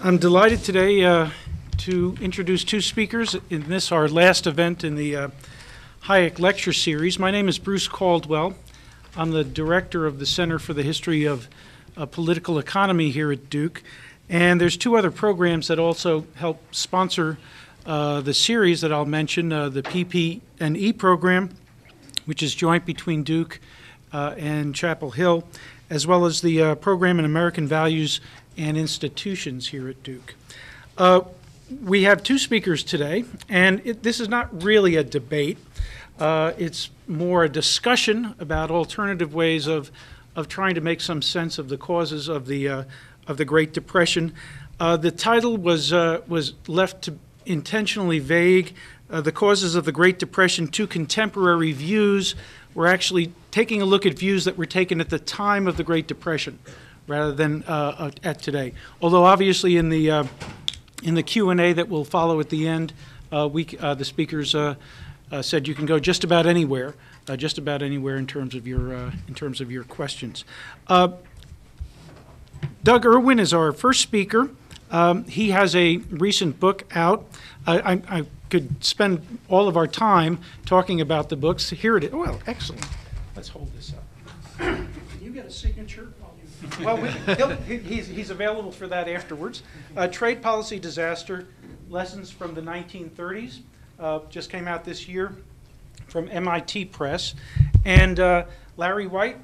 I'm delighted today to introduce two speakers in this, our last event in the Hayek Lecture Series. My name is Bruce Caldwell. I'm the director of the Center for the History of Political Economy here at Duke. And there's two other programs that also help sponsor the series that I'll mention, the PP&E program, which is joint between Duke and Chapel Hill, as well as the program in American Values and Institutions here at Duke. We have two speakers today, and this is not really a debate. It's more a discussion about alternative ways of trying to make some sense of the causes of the Great Depression. The title was left intentionally vague. The Causes of the Great Depression, Two Contemporary Views. We're actually taking a look at views that were taken at the time of the Great Depression rather than at today. Although obviously in the Q&A that will follow at the end, the speakers said you can go just about anywhere in terms of your questions. Doug Irwin is our first speaker. He has a recent book out. I could spend all of our time talking about the books. Here it is. Well, excellent. Let's hold this up. Can you get a signature? Well, he's available for that afterwards. Trade Policy Disaster, Lessons from the 1930s, just came out this year from MIT Press. And Larry White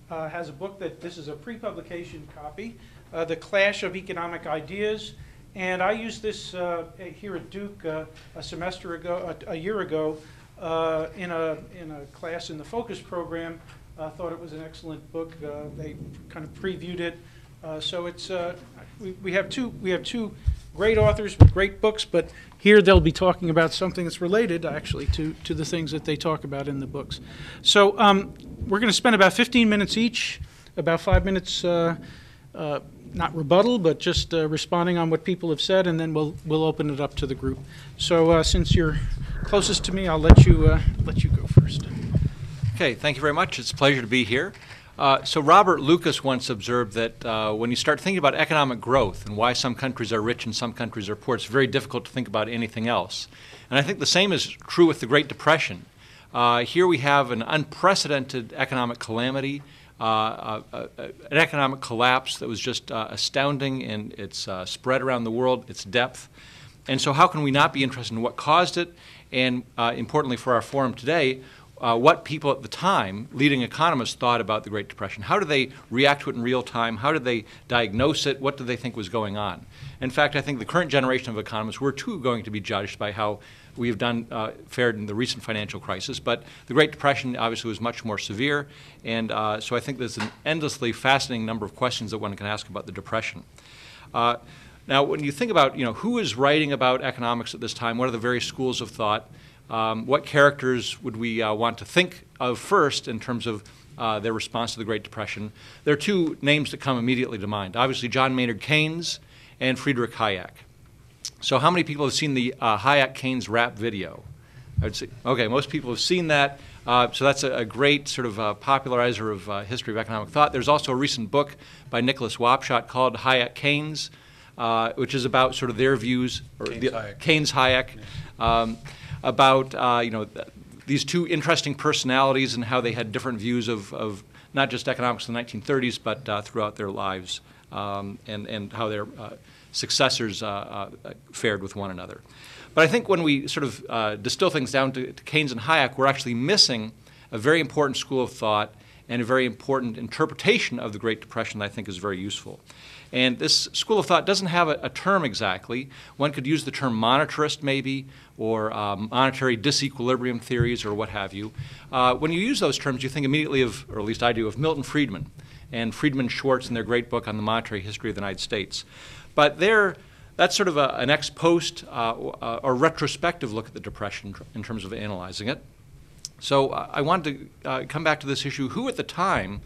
has a book this is a pre-publication copy, The Clash of Economic Ideas. And I used this here at Duke a year ago, in a class in the Focus program. Thought it was an excellent book. They kind of previewed it. So it's we have two great authors with great books, but here they'll be talking about something that's related actually to the things that they talk about in the books. So we're going to spend about 15 minutes each, about 5 minutes. Not rebuttal, but just responding on what people have said, and then we'll open it up to the group. So since you're closest to me, I'll let you go first. Okay, thank you very much. It's a pleasure to be here. So Robert Lucas once observed that when you start thinking about economic growth and why some countries are rich and some countries are poor, it's very difficult to think about anything else. And I think the same is true with the Great Depression. Here we have an unprecedented economic calamity, an economic collapse that was just astounding in its spread around the world, its depth. And so how can we not be interested in what caused it, and importantly for our forum today, what people at the time, leading economists, thought about the Great Depression. How did they react to it in real time? How did they diagnose it? What did they think was going on? In fact, I think the current generation of economists, we're too going to be judged by how we have fared in the recent financial crisis. But the Great Depression obviously was much more severe, and so I think there's an endlessly fascinating number of questions that one can ask about the Depression. Now, when you think about who is writing about economics at this time, what are the various schools of thought, what characters would we want to think of first in terms of their response to the Great Depression? There are two names that come immediately to mind. Obviously, John Maynard Keynes and Friedrich Hayek. So how many people have seen the Hayek-Keynes rap video? I would say, okay, most people have seen that. So that's a great sort of popularizer of history of economic thought. There's also a recent book by Nicholas Wapshott called Hayek-Keynes, which is about sort of their views, or Keynes-Hayek, about these two interesting personalities and how they had different views of not just economics in the 1930s, but throughout their lives, and how their successors fared with one another. But I think when we sort of distill things down to Keynes and Hayek, we're actually missing a very important school of thought and a very important interpretation of the Great Depression that I think is very useful. And this school of thought doesn't have a term exactly. One could use the term monetarist maybe, or monetary disequilibrium theories, or what have you. When you use those terms, you think immediately of, or at least I do, of Milton Friedman and Friedman Schwartz and their great book on the monetary history of the United States. But that's sort of an ex post or retrospective look at the Depression in terms of analyzing it. So I wanted to come back to this issue. Who at the time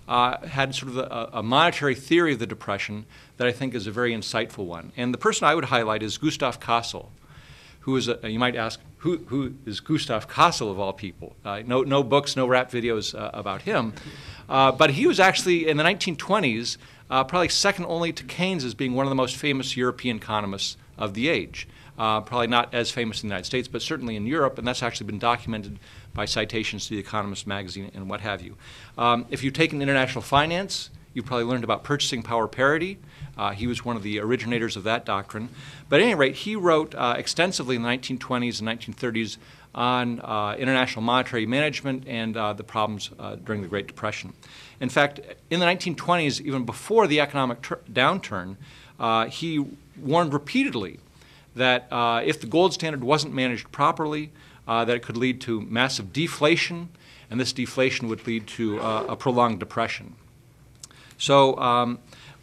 had sort of a monetary theory of the Depression that I think is a very insightful one? And the person I would highlight is Gustav Kassel, who is, you might ask, who is Gustav Kassel of all people? No books, no rap videos about him. But he was actually, in the 1920s, probably second only to Keynes as being one of the most famous European economists of the age. Probably not as famous in the United States, but certainly in Europe, and that's actually been documented by citations to The Economist magazine and what have you. If you've taken international finance, you probably learned about purchasing power parity. He was one of the originators of that doctrine. But at any rate, he wrote extensively in the 1920s and 1930s on international monetary management and the problems during the Great Depression. In fact, in the 1920s, even before the economic downturn, he warned repeatedly that if the gold standard wasn't managed properly, that it could lead to massive deflation, and this deflation would lead to a prolonged depression. So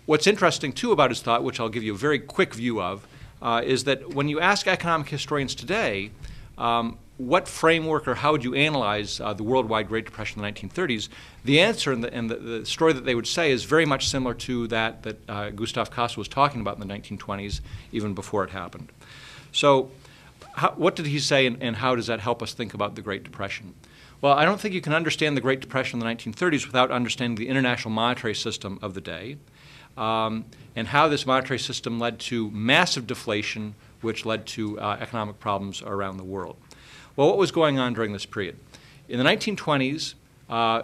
what's interesting, too, about his thought, which I'll give you a very quick view of, is that when you ask economic historians today what framework or how would you analyze the worldwide Great Depression in the 1930s, the answer and the story that they would say is very much similar to that Gustav Kassel was talking about in the 1920s, even before it happened. So what did he say, and how does that help us think about the Great Depression? Well, I don't think you can understand the Great Depression in the 1930s without understanding the international monetary system of the day, and how this monetary system led to massive deflation, which led to economic problems around the world. Well, what was going on during this period? In the 1920s,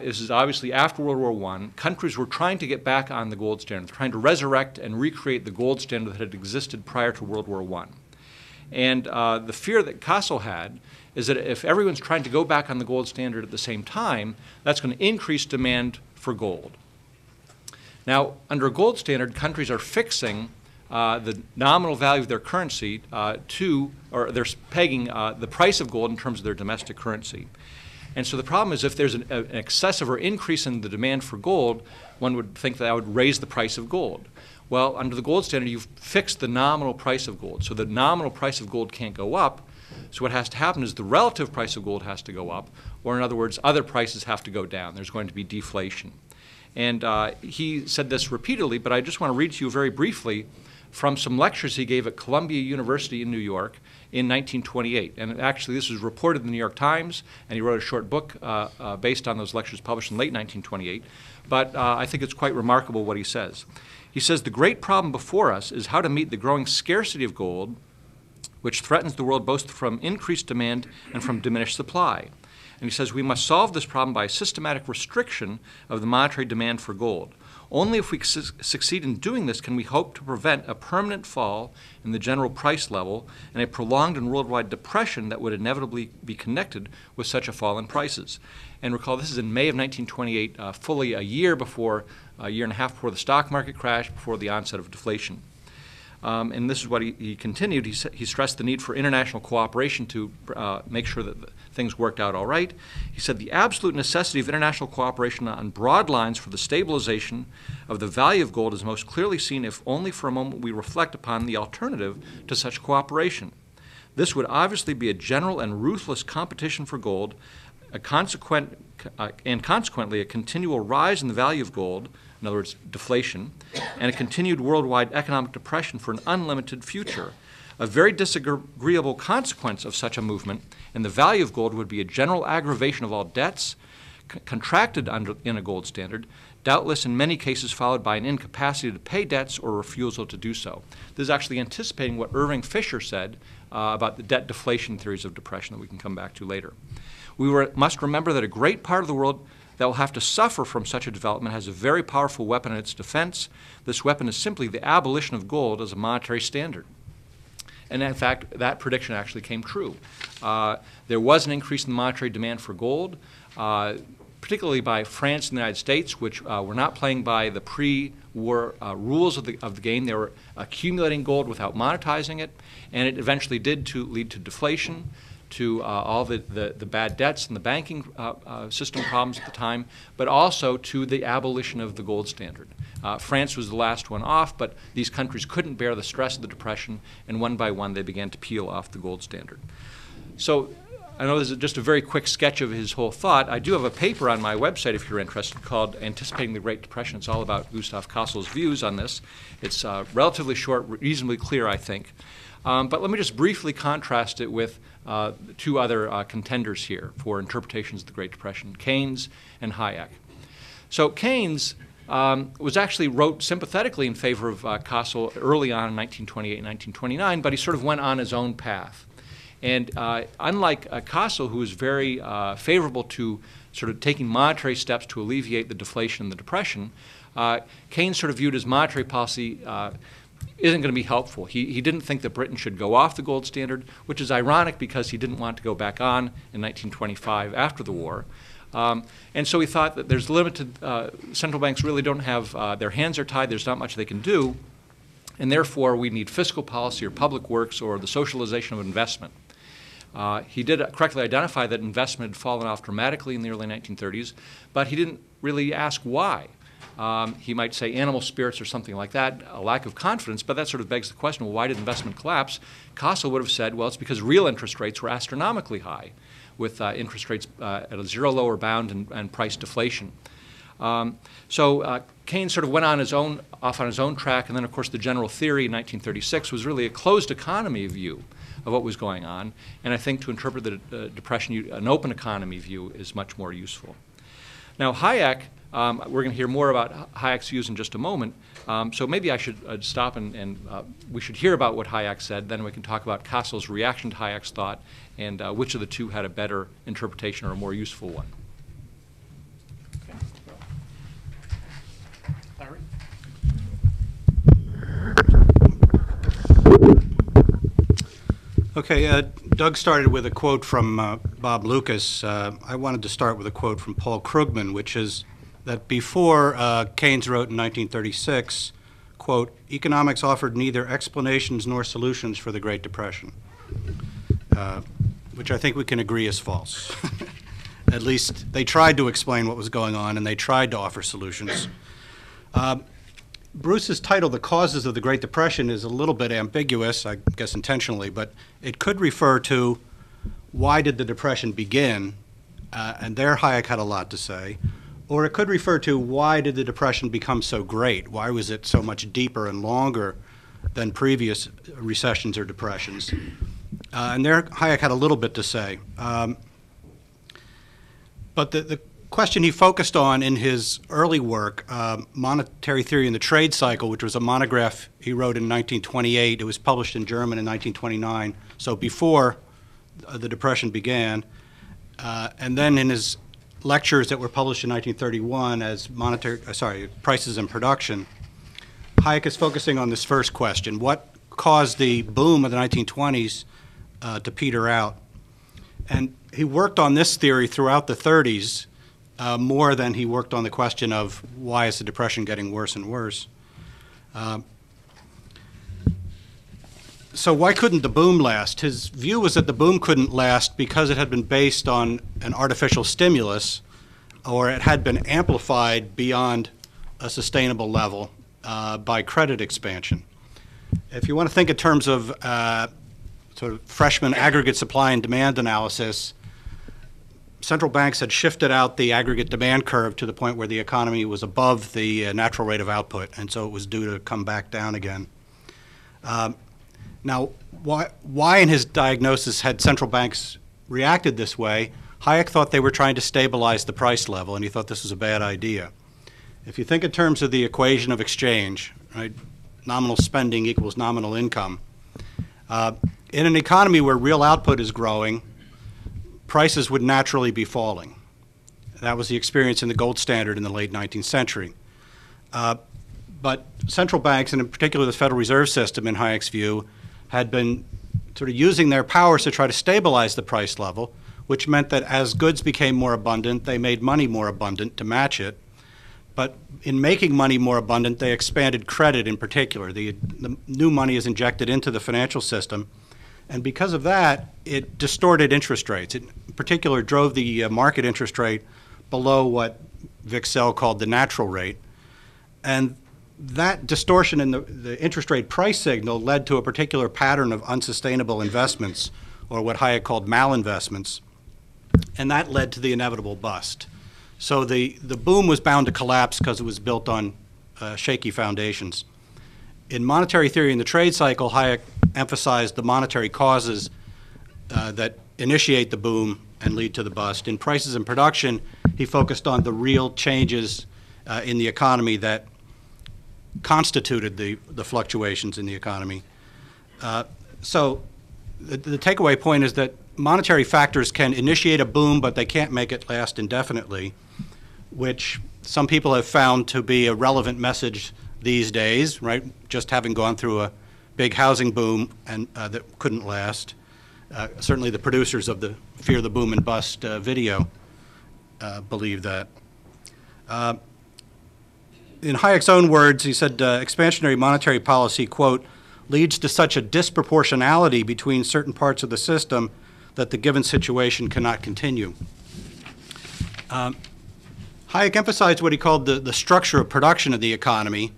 this is obviously after World War I, countries were trying to get back on the gold standard, trying to resurrect and recreate the gold standard that had existed prior to World War I. And the fear that Kassel had is that if everyone's trying to go back on the gold standard at the same time, that's going to increase demand for gold. Now, under a gold standard, countries are fixing the nominal value of their currency or they're pegging the price of gold in terms of their domestic currency. And so the problem is if there's an excessive or increase in the demand for gold, one would think that would raise the price of gold. Well, under the gold standard, you've fixed the nominal price of gold. So the nominal price of gold can't go up. So what has to happen is the relative price of gold has to go up, or in other words, other prices have to go down. There's going to be deflation. And he said this repeatedly, but I just want to read to you very briefly from some lectures he gave at Columbia University in New York in 1928. And actually, this was reported in the New York Times, and he wrote a short book based on those lectures published in late 1928. But I think it's quite remarkable what he says. He says, "The great problem before us is how to meet the growing scarcity of gold, which threatens the world both from increased demand and from diminished supply." And he says, "We must solve this problem by a systematic restriction of the monetary demand for gold. Only if we succeed in doing this can we hope to prevent a permanent fall in the general price level and a prolonged and worldwide depression that would inevitably be connected with such a fall in prices." And recall, this is in May of 1928, fully a year and a half before the stock market crash, before the onset of deflation. And this is what he continued. He stressed the need for international cooperation to make sure that things worked out all right. He said the absolute necessity of international cooperation on broad lines for the stabilization of the value of gold is most clearly seen if only for a moment we reflect upon the alternative to such cooperation. This would obviously be a general and ruthless competition for gold, and consequently a continual rise in the value of gold, in other words, deflation, and a continued worldwide economic depression for an unlimited future. A very disagreeable consequence of such a movement in the value of gold would be a general aggravation of all debts contracted in a gold standard, doubtless in many cases followed by an incapacity to pay debts or refusal to do so. This is actually anticipating what Irving Fisher said about the debt deflation theories of depression that we can come back to later. We must remember that a great part of the world that will have to suffer from such a development has a very powerful weapon in its defense. This weapon is simply the abolition of gold as a monetary standard. And in fact, that prediction actually came true. There was an increase in the monetary demand for gold, particularly by France and the United States, which were not playing by the pre-war rules of the game. They were accumulating gold without monetizing it, and it eventually did lead to deflation, to all the bad debts and the banking system problems at the time, but also to the abolition of the gold standard. France was the last one off, but these countries couldn't bear the stress of the Depression, and one by one they began to peel off the gold standard. So I know this is just a very quick sketch of his whole thought. I do have a paper on my website if you're interested called Anticipating the Great Depression. It's all about Gustav Kassel's views on this. It's relatively short, reasonably clear, I think. But let me just briefly contrast it with two other contenders here for interpretations of the Great Depression, Keynes and Hayek. So Keynes was actually wrote sympathetically in favor of Kassel early on in 1928, 1929, but he sort of went on his own path. And unlike Kassel, who was very favorable to sort of taking monetary steps to alleviate the deflation and the depression, Keynes sort of viewed his monetary policy isn't going to be helpful. He didn't think that Britain should go off the gold standard, which is ironic because he didn't want to go back on in 1925 after the war. And so he thought that there's limited, central banks really don't have, their hands are tied, there's not much they can do, and therefore we need fiscal policy or public works or the socialization of investment. He did correctly identify that investment had fallen off dramatically in the early 1930s, but he didn't really ask why. He might say animal spirits or something like that, a lack of confidence, but that sort of begs the question, well, why did investment collapse? Kassel would have said, well, it's because real interest rates were astronomically high, with interest rates at a zero lower bound and price deflation. So Keynes sort of went on off on his own track, and then, of course, the general theory in 1936 was really a closed economy view of what was going on, and I think to interpret the Depression, an open economy view is much more useful. Now, Hayek, we're going to hear more about Hayek's views in just a moment, so maybe I should stop and we should hear about what Hayek said, then we can talk about Kassel's reaction to Hayek's thought and which of the two had a better interpretation or a more useful one. Larry? Okay, Doug started with a quote from Bob Lucas. I wanted to start with a quote from Paul Krugman, which is that before Keynes wrote in 1936, quote, "Economics offered neither explanations nor solutions for the Great Depression," which I think we can agree is false. At least they tried to explain what was going on, and they tried to offer solutions. Bruce's title, "The Causes of the Great Depression," is a little bit ambiguous, I guess intentionally, but it could refer to why did the Depression begin, and there Hayek had a lot to say, or it could refer to why did the Depression become so great? Why was it so much deeper and longer than previous recessions or depressions? And there Hayek had a little bit to say. But the question he focused on in his early work, Monetary Theory in the Trade Cycle, which was a monograph he wrote in 1928. It was published in German in 1929, so before the Depression began. And then in his lectures that were published in 1931 as Prices and Production, Hayek is focusing on this first question: what caused the boom of the 1920s to peter out? And he worked on this theory throughout the 30s, more than he worked on the question of why is the Depression getting worse and worse. So why couldn't the boom last? His view was that the boom couldn't last because it had been based on an artificial stimulus, or it had been amplified beyond a sustainable level by credit expansion. If you want to think in terms of sort of freshman aggregate supply and demand analysis, central banks had shifted out the aggregate demand curve to the point where the economy was above the natural rate of output, and so it was due to come back down again. Now, why in his diagnosis had central banks reacted this way? Hayek thought they were trying to stabilize the price level, and he thought this was a bad idea. If you think in terms of the equation of exchange, right, nominal spending equals nominal income, in an economy where real output is growing, prices would naturally be falling. That was the experience in the gold standard in the late 19th century. But central banks, and in particular the Federal Reserve System, in Hayek's view, had been sort of using their powers to try to stabilize the price level, which meant that as goods became more abundant, they made money more abundant to match it. But in making money more abundant, they expanded credit in particular. The new money is injected into the financial system, and because of that, it distorted interest rates. It, in particular, drove the market interest rate below what Wicksell called the natural rate. And that distortion in the interest rate price signal led to a particular pattern of unsustainable investments, or what Hayek called malinvestments, and that led to the inevitable bust. So the boom was bound to collapse because it was built on shaky foundations. In Monetary Theory in the Trade Cycle, Hayek emphasized the monetary causes that initiate the boom and lead to the bust. In Prices and Production, he focused on the real changes in the economy that constituted the fluctuations in the economy. So the takeaway point is that monetary factors can initiate a boom, but they can't make it last indefinitely, which some people have found to be a relevant message these days, right? Just having gone through a big housing boom and that couldn't last. Certainly the producers of the Fear the Boom and Bust video believe that. In Hayek's own words, he said, expansionary monetary policy, quote, leads to such a disproportionality between certain parts of the system that the given situation cannot continue. Hayek emphasized what he called the structure of production of the economy.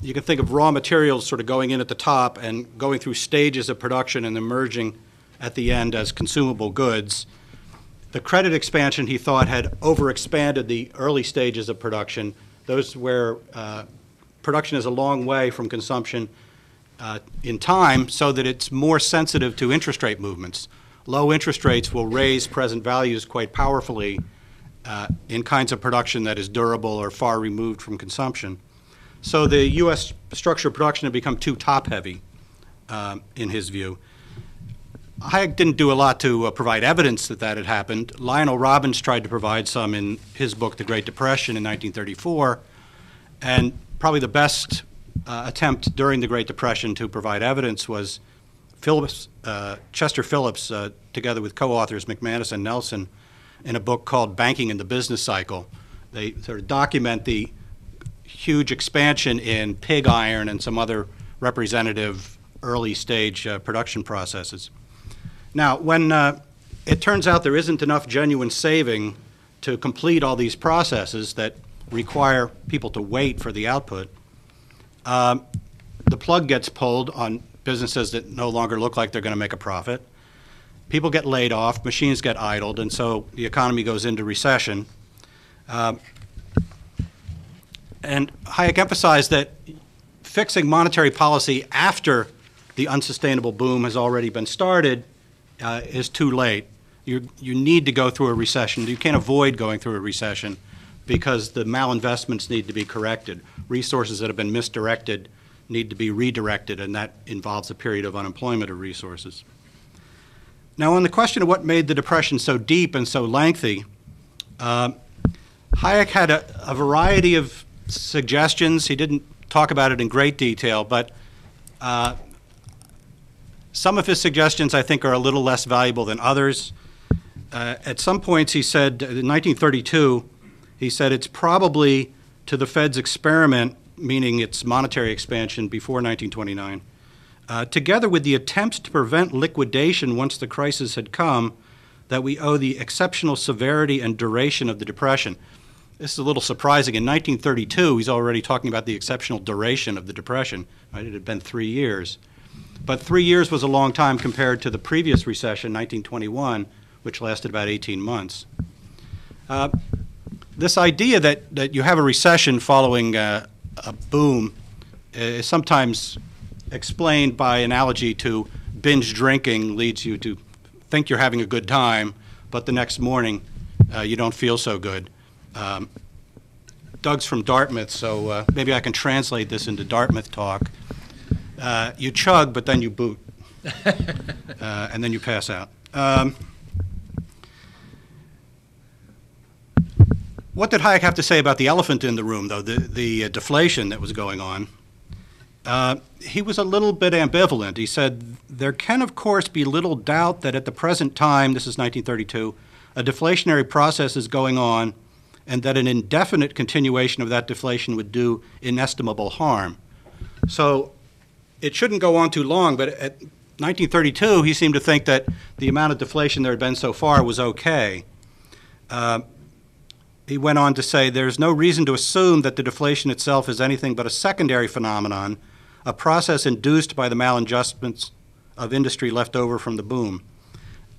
You can think of raw materials sort of going in at the top and going through stages of production and emerging at the end as consumable goods. The credit expansion, he thought, had overexpanded the early stages of production, those where production is a long way from consumption in time, so that it's more sensitive to interest rate movements. Low interest rates will raise present values quite powerfully in kinds of production that is durable or far removed from consumption. So the U.S. structure of production had become too top-heavy, in his view. Hayek didn't do a lot to provide evidence that that had happened. Lionel Robbins tried to provide some in his book, The Great Depression, in 1934, and probably the best attempt during the Great Depression to provide evidence was Chester Phillips, together with co-authors McManus and Nelson, in a book called Banking in the Business Cycle. They sort of document the huge expansion in pig iron and some other representative early stage production processes. Now, when it turns out there isn't enough genuine saving to complete all these processes that require people to wait for the output, the plug gets pulled on businesses that no longer look like they're going to make a profit. People get laid off, machines get idled, and so the economy goes into recession. And Hayek emphasized that fixing monetary policy after the unsustainable boom has already been started is too late. You need to go through a recession. You can't avoid going through a recession because the malinvestments need to be corrected. Resources that have been misdirected need to be redirected, and that involves a period of unemployment of resources. Now, on the question of what made the Depression so deep and so lengthy, Hayek had a variety of suggestions. He didn't talk about it in great detail, but some of his suggestions, I think, are a little less valuable than others. At some points, he said, in 1932, he said it's probably to the Fed's experiment, meaning its monetary expansion before 1929, together with the attempts to prevent liquidation once the crisis had come, that we owe the exceptional severity and duration of the Depression. This is a little surprising. In 1932, he's already talking about the exceptional duration of the Depression. Right? It had been 3 years. But 3 years was a long time compared to the previous recession, 1921, which lasted about 18 months. This idea that you have a recession following a boom is sometimes explained by analogy to binge drinking leads you to think you're having a good time, but the next morning you don't feel so good. Doug's from Dartmouth, so maybe I can translate this into Dartmouth talk. You chug, but then you boot, and then you pass out. What did Hayek have to say about the elephant in the room, though, the deflation that was going on? He was a little bit ambivalent. He said, there can, of course, be little doubt that at the present time, this is 1932, a deflationary process is going on, and that an indefinite continuation of that deflation would do inestimable harm. So it shouldn't go on too long, but at 1932, he seemed to think that the amount of deflation there had been so far was okay. He went on to say, there's no reason to assume that the deflation itself is anything but a secondary phenomenon, a process induced by the maladjustments of industry left over from the boom.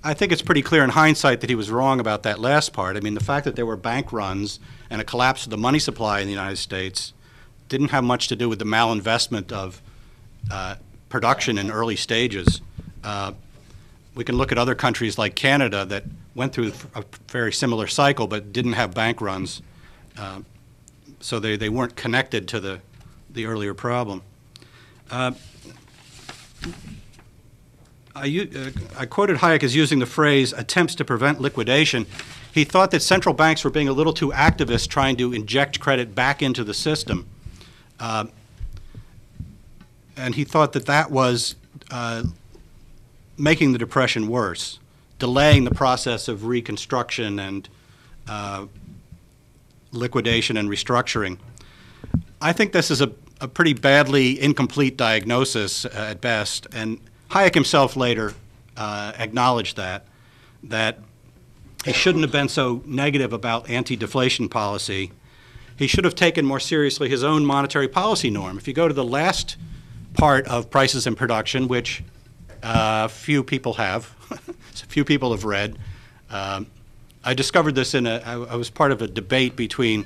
I think it's pretty clear in hindsight that he was wrong about that last part. I mean, the fact that there were bank runs and a collapse of the money supply in the United States didn't have much to do with the malinvestment of production in early stages. We can look at other countries like Canada that went through a very similar cycle but didn't have bank runs, so they weren't connected to the earlier problem. I quoted Hayek as using the phrase attempts to prevent liquidation. He thought that central banks were being a little too activist, trying to inject credit back into the system. And he thought that that was making the Depression worse, delaying the process of reconstruction and liquidation and restructuring. I think this is a pretty badly incomplete diagnosis at best, and Hayek himself later acknowledged that he shouldn't have been so negative about anti-deflation policy. He should have taken more seriously his own monetary policy norm. If you go to the last part of Prices and Production, which few people have, few people have read, I discovered this I was part of a debate between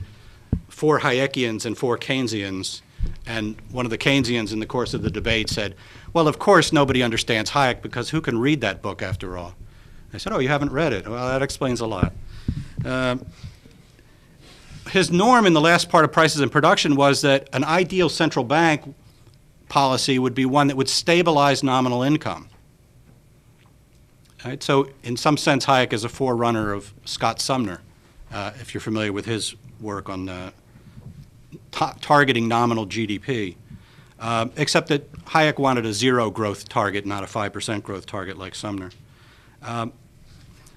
4 Hayekians and 4 Keynesians, and one of the Keynesians in the course of the debate said, well, of course nobody understands Hayek because who can read that book after all? I said, oh, you haven't read it. Well, that explains a lot. His norm in the last part of Prices and Production was that an ideal central bank policy would be one that would stabilize nominal income. Right? So in some sense, Hayek is a forerunner of Scott Sumner, if you're familiar with his work on targeting nominal GDP, except that Hayek wanted a 0 growth target, not a 5% growth target like Sumner.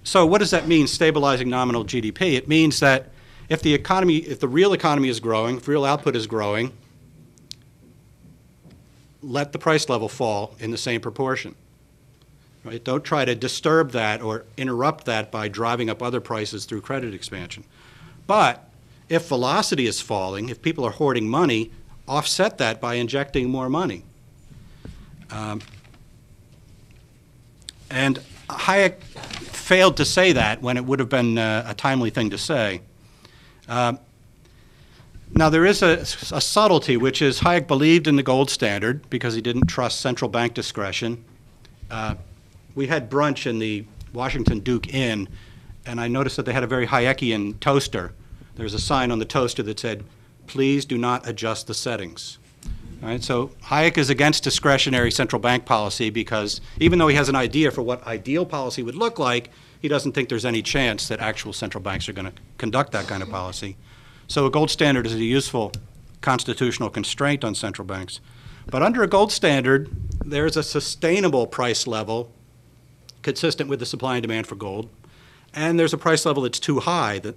So what does that mean, stabilizing nominal GDP? It means that if the real economy is growing, if real output is growing, let the price level fall in the same proportion. Right? Don't try to disturb that or interrupt that by driving up other prices through credit expansion. But if velocity is falling, if people are hoarding money, offset that by injecting more money. And Hayek failed to say that when it would have been a timely thing to say. Now, there is a subtlety, which is Hayek believed in the gold standard because he didn't trust central bank discretion. We had brunch in the Washington Duke Inn, and I noticed that they had a very Hayekian toaster. There was a sign on the toaster that said, please do not adjust the settings. All right, so Hayek is against discretionary central bank policy because even though he has an idea for what ideal policy would look like, he doesn't think there's any chance that actual central banks are going to conduct that kind of policy. So a gold standard is a useful constitutional constraint on central banks. But under a gold standard, there's a sustainable price level consistent with the supply and demand for gold, and there's a price level that's too high that,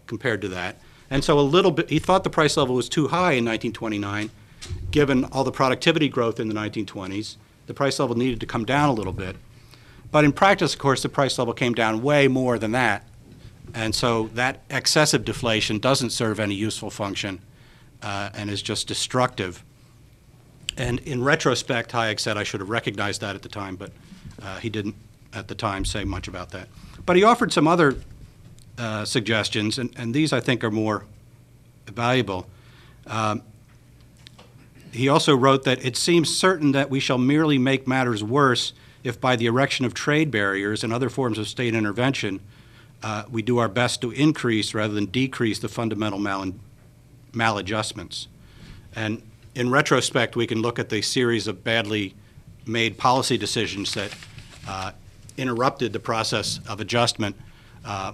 compared to that. And so a little bit, he thought the price level was too high in 1929, given all the productivity growth in the 1920s. The price level needed to come down a little bit. But in practice, of course, the price level came down way more than that. And so that excessive deflation doesn't serve any useful function and is just destructive. And in retrospect, Hayek said I should have recognized that at the time, but he didn't at the time say much about that. But he offered some other suggestions, and these I think are more valuable. He also wrote that it seems certain that we shall merely make matters worse if by the erection of trade barriers and other forms of state intervention we do our best to increase rather than decrease the fundamental maladjustments. And in retrospect, we can look at the series of badly made policy decisions that interrupted the process of adjustment.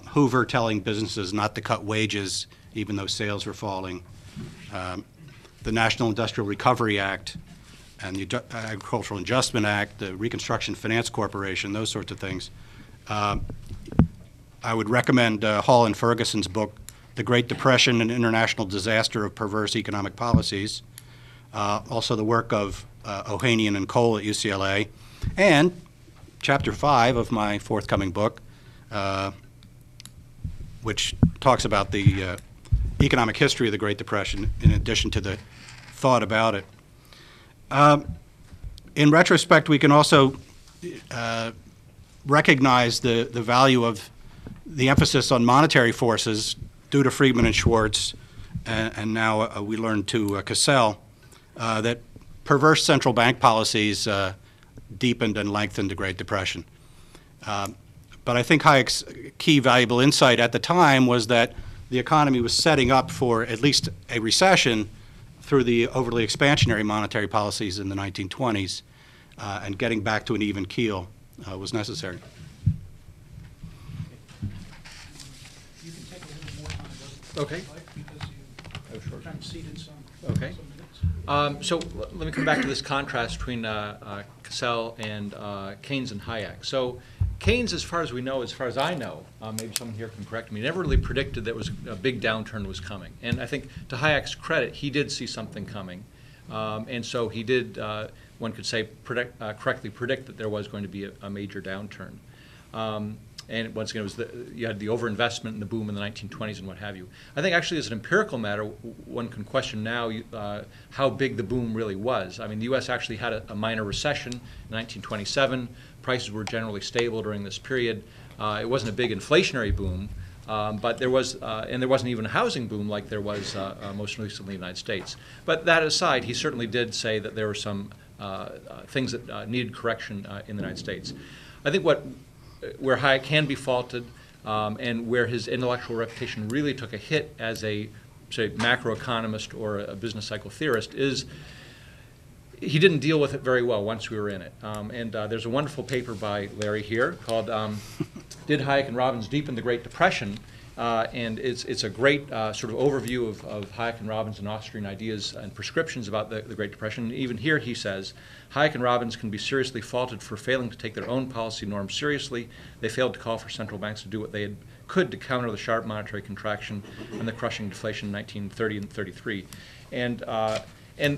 Hoover telling businesses not to cut wages even though sales were falling. The National Industrial Recovery Act and the Agricultural Adjustment Act, the Reconstruction Finance Corporation, those sorts of things. I would recommend Hall and Ferguson's book, The Great Depression and International Disaster of Perverse Economic Policies. Also the work of Ohanian and Cole at UCLA, and Chapter 5 of my forthcoming book, which talks about the economic history of the Great Depression in addition to the thought about it. In retrospect, we can also recognize the value of the emphasis on monetary forces due to Friedman and Schwartz, and now we learn to Cassell, that perverse central bank policies deepened and lengthened the Great Depression. But I think Hayek's key valuable insight at the time was that the economy was setting up for at least a recession through the overly expansionary monetary policies in the 1920s, and getting back to an even keel was necessary. You can take a little more time, Okay. because you kind of seeded some. Okay. So let me come back to this contrast between Cassell and Keynes and Hayek. So Keynes, as far as we know, as far as I know, maybe someone here can correct me, never really predicted that a big downturn was coming. And I think to Hayek's credit, he did see something coming. And so he did, one could say, correctly predict that there was going to be a major downturn. And once again, you had the overinvestment and the boom in the 1920s and what have you. I think actually as an empirical matter, one can question now how big the boom really was. I mean, the U.S. actually had a minor recession in 1927. Prices were generally stable during this period. It wasn't a big inflationary boom, but there was, and there wasn't even a housing boom like there was most recently in the United States. But that aside, he certainly did say that there were some things that needed correction in the United States. I think where Hayek can be faulted and where his intellectual reputation really took a hit as a, say, macroeconomist or a business cycle theorist is he didn't deal with it very well once we were in it. And there's a wonderful paper by Larry here called Did Hayek and Robbins Deepen the Great Depression? And it's a great sort of overview of Hayek and Robbins and Austrian ideas and prescriptions about the Great Depression. And even here he says, Hayek and Robbins can be seriously faulted for failing to take their own policy norms seriously. They failed to call for central banks to do what they could to counter the sharp monetary contraction and the crushing deflation in 1930 and 33. And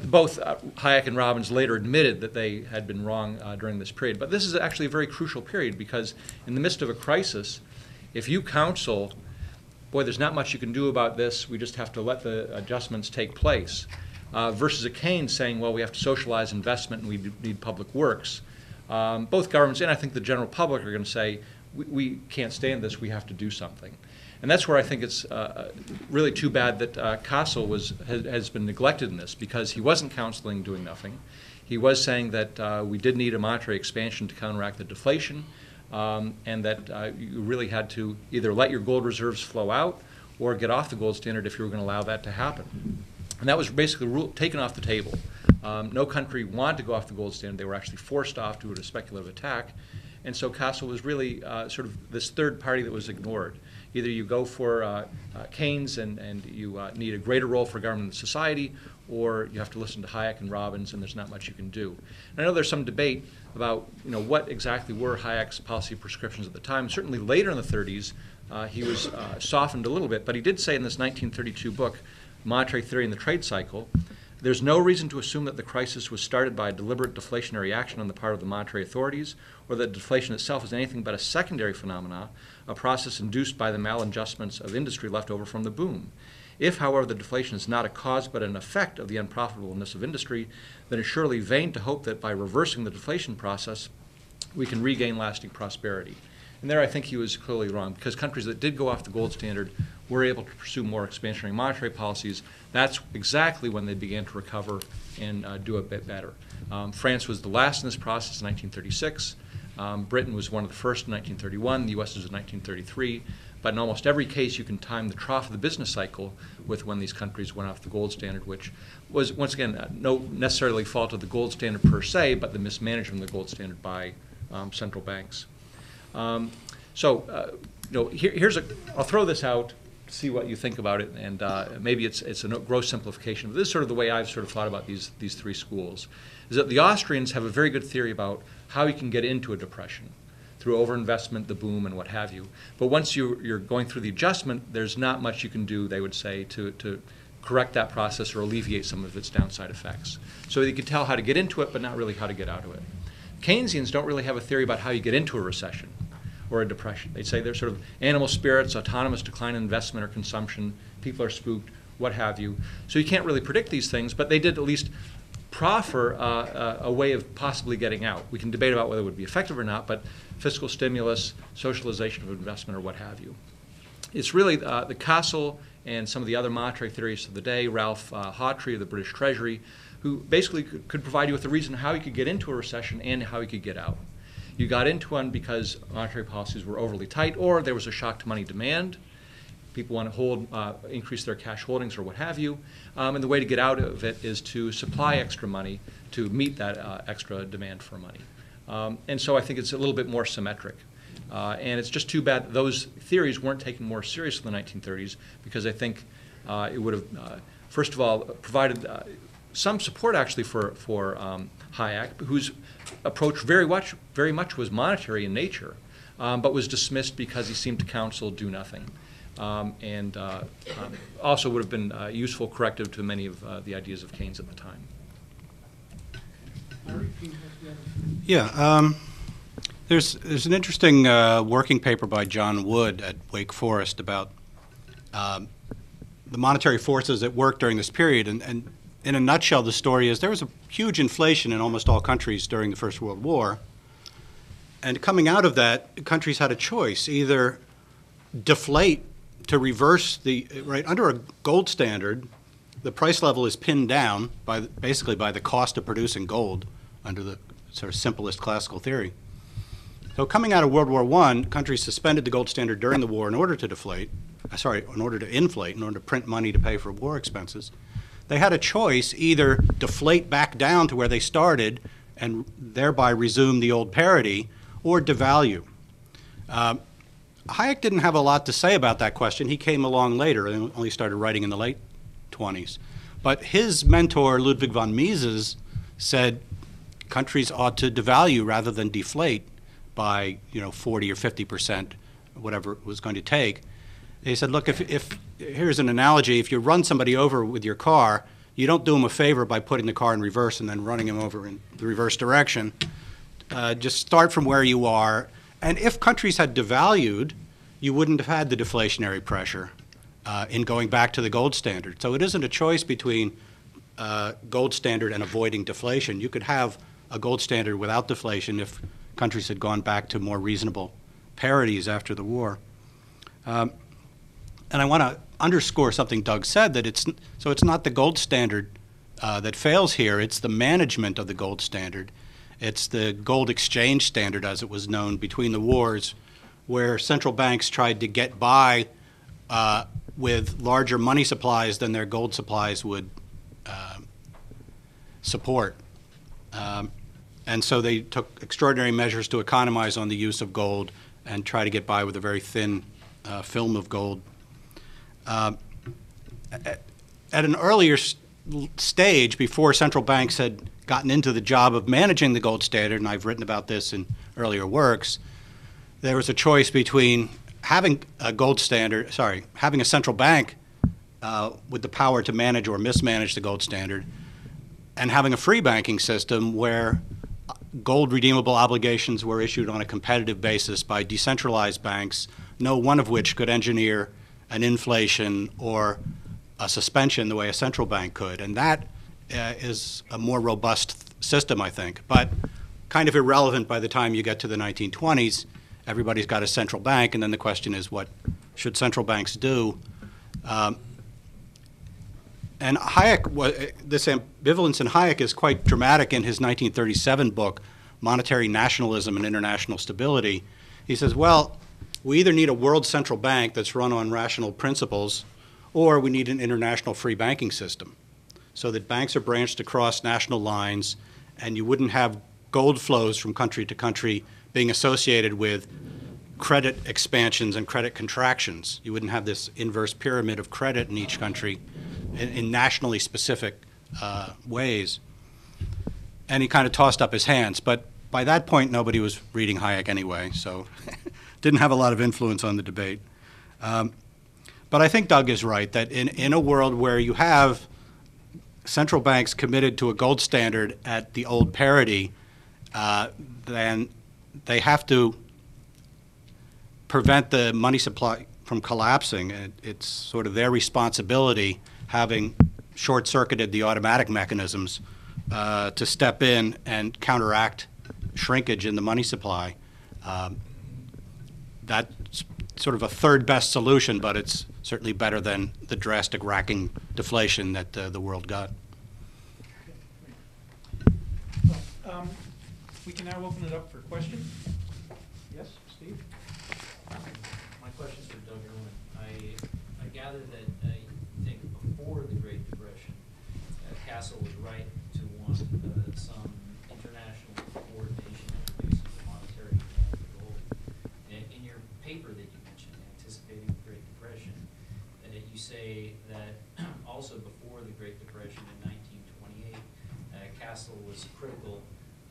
both Hayek and Robbins later admitted that they had been wrong during this period. But this is actually a very crucial period because in the midst of a crisis, if you counsel, boy, there's not much you can do about this, we just have to let the adjustments take place, versus a Keynes saying, well, we have to socialize investment and we need public works. Both governments and I think the general public are going to say, we can't stand this, we have to do something. And that's where I think it's really too bad that Cassell has been neglected in this because he wasn't counseling doing nothing. He was saying that we did need a monetary expansion to counteract the deflation, and that you really had to either let your gold reserves flow out or get off the gold standard if you were going to allow that to happen. And that was basically taken off the table. No country wanted to go off the gold standard. They were actually forced off due to a speculative attack. And so Cassell was really sort of this third party that was ignored. Either you go for Keynes and you need a greater role for government and society, or you have to listen to Hayek and Robbins, and there's not much you can do. And I know there's some debate about what exactly were Hayek's policy prescriptions at the time. Certainly later in the 30s, he was softened a little bit, but he did say in this 1932 book, Monetary Theory and the Trade Cycle, there's no reason to assume that the crisis was started by a deliberate deflationary action on the part of the monetary authorities, or that deflation itself is anything but a secondary phenomena, a process induced by the maladjustments of industry left over from the boom. If, however, the deflation is not a cause but an effect of the unprofitableness of industry, then it's surely vain to hope that by reversing the deflation process, we can regain lasting prosperity. And there I think he was clearly wrong, because countries that did go off the gold standard were able to pursue more expansionary monetary policies. That's exactly when they began to recover and do a bit better. France was the last in this process in 1936. Britain was one of the first in 1931. The U.S. was in 1933. But in almost every case, you can time the trough of the business cycle with when these countries went off the gold standard, which was, once again, no necessarily fault of the gold standard per se, but the mismanagement of the gold standard by central banks. Here's I'll throw this out, see what you think about it, and maybe it's a gross simplification. But this is sort of the way I've sort of thought about these three schools, is that the Austrians have a very good theory about how you can get into a depression through overinvestment, the boom, and what have you. But once you're going through the adjustment, there's not much you can do, they would say, to correct that process or alleviate some of its downside effects. So you can tell how to get into it, but not really how to get out of it. Keynesians don't really have a theory about how you get into a recession or a depression. They say they're sort of animal spirits, autonomous decline in investment or consumption, people are spooked, what have you. So you can't really predict these things, but they did at least proffer a way of possibly getting out. We can debate about whether it would be effective or not, but fiscal stimulus, socialization of investment, or what have you. It's really the Cassell and some of the other monetary theorists of the day, Ralph Hawtrey of the British Treasury, who basically could provide you with a reason how you could get into a recession and how you could get out. You got into one because monetary policies were overly tight, or there was a shock to money demand. People want to increase their cash holdings or what have you. And the way to get out of it is to supply extra money to meet that extra demand for money. And so I think it's a little bit more symmetric. And it's just too bad that those theories weren't taken more seriously in the 1930s, because I think it would have, first of all, provided some support actually for Hayek, whose approach very much was monetary in nature, but was dismissed because he seemed to counsel do nothing. And also would have been a useful corrective to many of the ideas of Keynes at the time. Yeah, there's an interesting working paper by John Wood at Wake Forest about the monetary forces at work during this period. And in a nutshell, the story is there was a huge inflation in almost all countries during the First World War. And coming out of that, countries had a choice: either deflate to reverse under a gold standard, the price level is pinned down basically by the cost of producing gold under the sort of simplest classical theory. So coming out of World War I, countries suspended the gold standard during the war in order to inflate, in order to print money to pay for war expenses. They had a choice: either deflate back down to where they started and thereby resume the old parity, or devalue. Hayek didn't have a lot to say about that question. He came along later and only started writing in the late 20s. But his mentor, Ludwig von Mises, said countries ought to devalue rather than deflate by 40 or 50%, whatever it was going to take. He said, look, if here's an analogy: if you run somebody over with your car, you don't do them a favor by putting the car in reverse and then running him over in the reverse direction. Just start from where you are. And if countries had devalued, you wouldn't have had the deflationary pressure in going back to the gold standard. So it isn't a choice between gold standard and avoiding deflation. You could have a gold standard without deflation if countries had gone back to more reasonable parities after the war. And I want to underscore something Doug said, that it's not the gold standard that fails here. It's the management of the gold standard. It's the gold exchange standard, as it was known between the wars, where central banks tried to get by with larger money supplies than their gold supplies would support. And so they took extraordinary measures to economize on the use of gold and try to get by with a very thin film of gold. At an earlier stage, before central banks had gotten into the job of managing the gold standard, and I've written about this in earlier works, there was a choice between having having a central bank with the power to manage or mismanage the gold standard, and having a free banking system where gold redeemable obligations were issued on a competitive basis by decentralized banks, no one of which could engineer an inflation or a suspension the way a central bank could. And that is a more robust system, I think, but kind of irrelevant by the time you get to the 1920s. Everybody's got a central bank, and then the question is, what should central banks do? And Hayek, this ambivalence in Hayek is quite dramatic in his 1937 book, Monetary Nationalism and International Stability. He says, well, we either need a world central bank that's run on rational principles, or we need an international free banking system so that banks are branched across national lines and you wouldn't have gold flows from country to country being associated with credit expansions and credit contractions. You wouldn't have this inverse pyramid of credit in each country in nationally specific ways. And he kind of tossed up his hands. But by that point, nobody was reading Hayek anyway, so didn't have a lot of influence on the debate. But I think Doug is right, that in a world where you have central banks committed to a gold standard at the old parity, then they have to prevent the money supply from collapsing. It's sort of their responsibility, having short-circuited the automatic mechanisms, to step in and counteract shrinkage in the money supply. That's sort of a third best solution, but it's certainly better than the drastic racking deflation that the world got. We can now open it up for questions. Yes, Steve? My question's for Doug Irwin. I gather that you think before the Great Depression, Castle was right to want some international coordination in reducing the monetary demand for gold. In your paper that you mentioned, Anticipating the Great Depression, you say that also before the Great Depression in 1928, Castle was critical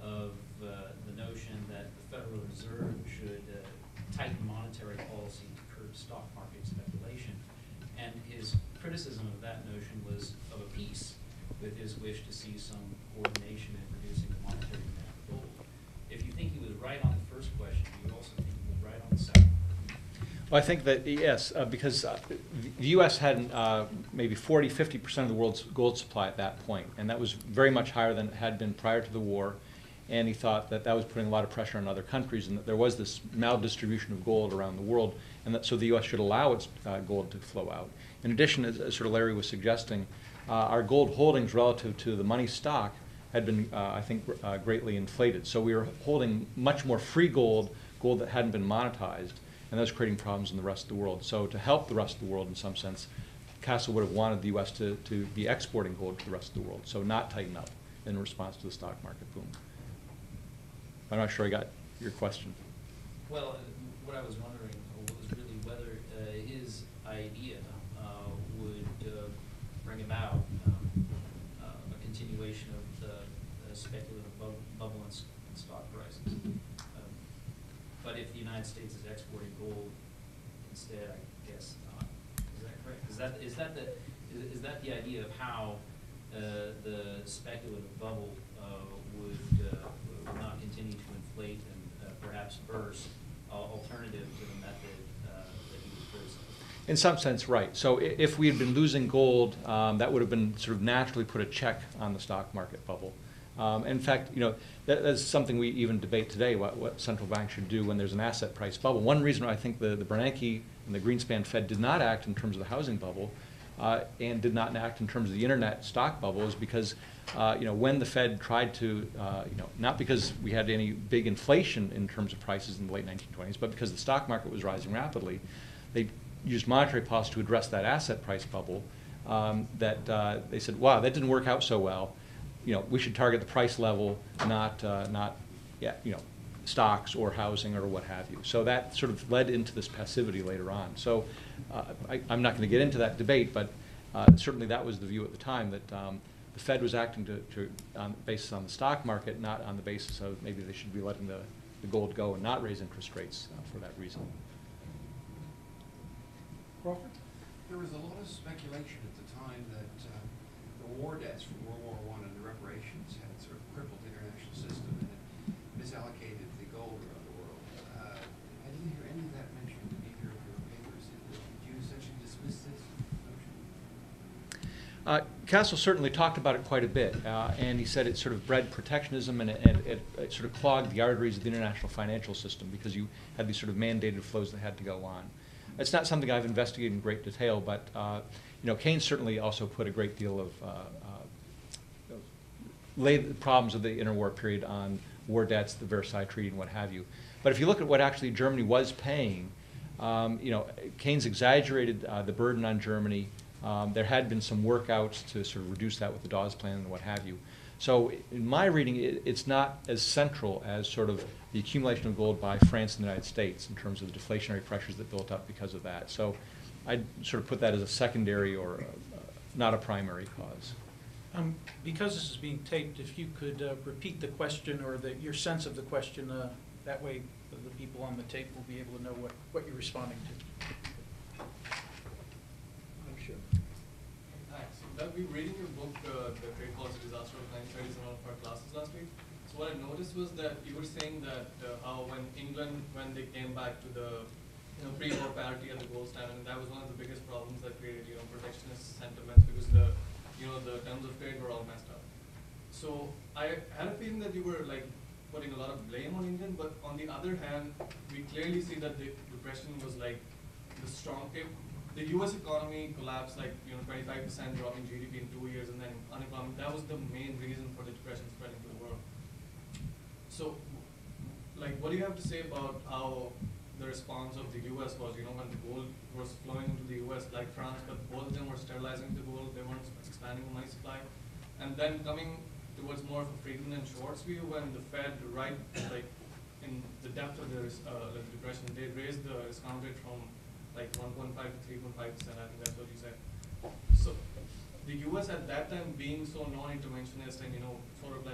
of the notion that the Federal Reserve should tighten monetary policy to curb stock market speculation. And his criticism of that notion was of a piece with his wish to see some coordination in reducing the monetary demand for gold. If you think he was right on the first question, do you also think he was right on the second? Well, I think that, yes, because the U.S. had maybe 40, 50% of the world's gold supply at that point, and that was very much higher than it had been prior to the war. And he thought that that was putting a lot of pressure on other countries, and that there was this maldistribution of gold around the world, and that so the U.S. should allow its gold to flow out. In addition, as sort of Larry was suggesting, our gold holdings relative to the money stock had been, I think, greatly inflated. So we were holding much more free gold that hadn't been monetized, and that was creating problems in the rest of the world. So to help the rest of the world in some sense, Castle would have wanted the U.S. to be exporting gold to the rest of the world, so not tighten up in response to the stock market boom. I'm not sure I got your question. Well, what I was wondering was really whether his idea would bring about a continuation of the speculative bubble in stock prices. But if the United States is exporting gold instead, I guess not. Is that correct? Is that the idea of how the speculative bubble would not continue to inflate and perhaps burst, alternative to the method that he was criticizing? In some sense, right. So if we had been losing gold, that would have been sort of naturally put a check on the stock market bubble. In fact, that's something we even debate today, what central banks should do when there's an asset price bubble. One reason I think the Bernanke and the Greenspan Fed did not act in terms of the housing bubble and did not act in terms of the internet stock bubble is because when the Fed tried to, not because we had any big inflation in terms of prices in the late 1920s, but because the stock market was rising rapidly, they used monetary policy to address that asset price bubble. They said, wow, that didn't work out so well. We should target the price level, not stocks or housing or what have you. So that sort of led into this passivity later on. So I'm not going to get into that debate, but certainly that was the view at the time, that the Fed was acting based on the stock market, not on the basis of maybe they should be letting the gold go and not raise interest rates for that reason. Crawford? There was a lot of speculation at the time that the war debts from World War I and the reparations had sort of crippled the international system and it misallocated the gold around the world. I didn't hear any of that mentioned in either of your papers. Did you essentially dismiss this notion? Castle certainly talked about it quite a bit, and he said it sort of bred protectionism and it sort of clogged the arteries of the international financial system because you had these sort of mandated flows that had to go on. It's not something I've investigated in great detail, but Keynes certainly also put a great deal of laid the problems of the interwar period on war debts, the Versailles Treaty, and what have you. But if you look at what actually Germany was paying, Keynes exaggerated the burden on Germany. There had been some workouts to sort of reduce that with the Dawes Plan and what have you. So in my reading, it's not as central as sort of the accumulation of gold by France and the United States in terms of the deflationary pressures that built up because of that. So I'd sort of put that as a secondary or not a primary cause. Because this is being taped, if you could repeat the question or your sense of the question, that way the people on the tape will be able to know what you're responding to. Sure. Thanks. Doug, we were reading your book, The Great Policy Disaster of the 1930s, in one of our classes last week. So what I noticed was that you were saying that how when England, when they came back to the pre-war parity and the gold standard, and that was one of the biggest problems that created protectionist sentiments because the terms of trade were all messed up. So I had a feeling that you were like putting a lot of blame on England, but on the other hand, we clearly see that the depression was like the strong. The U.S. economy collapsed, like 25% drop in GDP in 2 years, and then unemployment. That was the main reason for the depression spreading to the world. So, like, what do you have to say about how the response of the U.S. was, when the gold was flowing into the U.S. like France, but both of them were sterilizing the gold, they weren't expanding the money supply. And then coming towards more of a Friedman and Schwartz view, when the Fed, in the depth of the depression, they raised the discount rate from like 1.5 to 3.5%, I think that's what you said. So the U.S. at that time being so non-interventionist and, sort of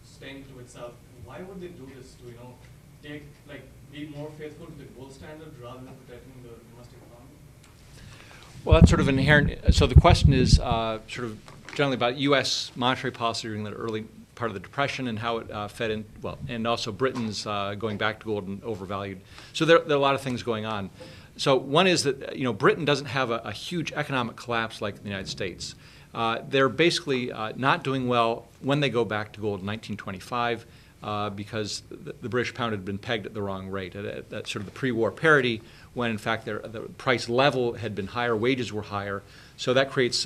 staying to itself, why would they do this to, be more faithful to the gold standard rather than protecting the domestic economy? Well, that's sort of inherent. So the question is sort of generally about U.S. monetary policy during the early part of the Depression and how it fed in, and also Britain's going back to gold and overvalued. So there are a lot of things going on. So one is that Britain doesn't have a huge economic collapse like the United States. They're basically not doing well when they go back to gold in 1925 because the British pound had been pegged at the wrong rate, at sort of the pre-war parity, when in fact the price level had been higher, wages were higher. So that creates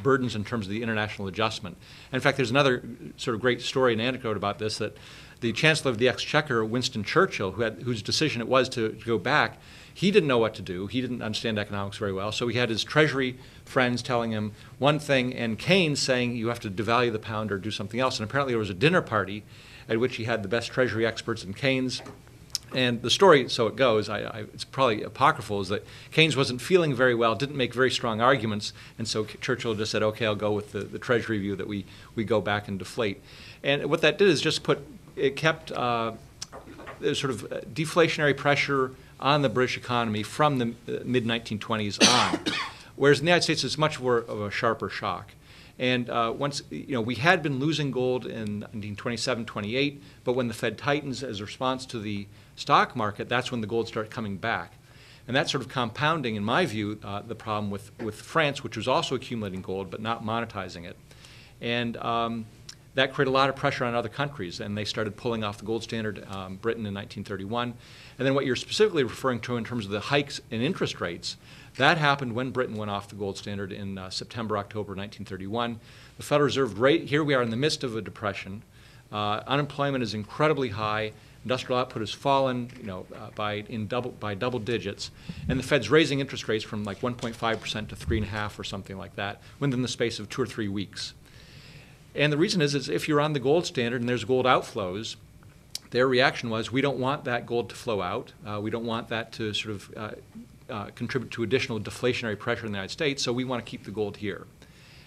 burdens in terms of the international adjustment. And in fact, there's another sort of great story and anecdote about this, that the Chancellor of the Exchequer, Winston Churchill, whose decision it was to go back, he didn't know what to do. He didn't understand economics very well. So he had his Treasury friends telling him one thing, and Keynes saying you have to devalue the pound or do something else. And apparently there was a dinner party at which he had the best Treasury experts in Keynes. And the story, so it goes, it's probably apocryphal, is that Keynes wasn't feeling very well, didn't make very strong arguments, and so Churchill just said, okay, I'll go with the Treasury view that we go back and deflate. And what that did is just kept sort of deflationary pressure on the British economy from the mid-1920s on, whereas in the United States it's much more of a sharper shock. And once, we had been losing gold in 1927, 28, but when the Fed tightens as a response to the stock market, that's when the gold started coming back. And that's sort of compounding, in my view, the problem with France, which was also accumulating gold but not monetizing it. And that created a lot of pressure on other countries, and they started pulling off the gold standard, Britain in 1931. And then what you're specifically referring to in terms of the hikes in interest rates, that happened when Britain went off the gold standard in September, October 1931. The Federal Reserve rate, here we are in the midst of a depression. Unemployment is incredibly high. Industrial output has fallen, by double digits, and the Fed's raising interest rates from like 1.5% to 3.5% or something like that within the space of 2 or 3 weeks. And the reason is if you're on the gold standard and there's gold outflows, their reaction was, we don't want that gold to flow out. We don't want that to sort of contribute to additional deflationary pressure in the United States, so we want to keep the gold here.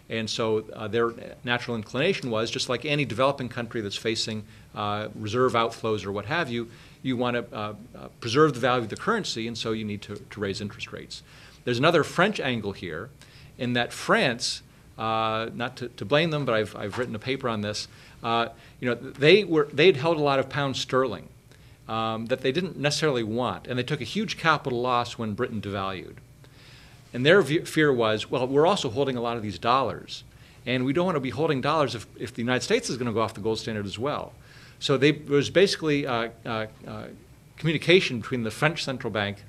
And so their natural inclination was, just like any developing country that's facing reserve outflows or what have you, you want to preserve the value of the currency, and so you need to raise interest rates. There's another French angle here, in that France, not to blame them, but I've written a paper on this, they'd held a lot of pound sterling that they didn't necessarily want, and they took a huge capital loss when Britain devalued. And their fear was, well, we're also holding a lot of these dollars, and we don't want to be holding dollars if the United States is going to go off the gold standard as well. So there was basically communication between the French central bank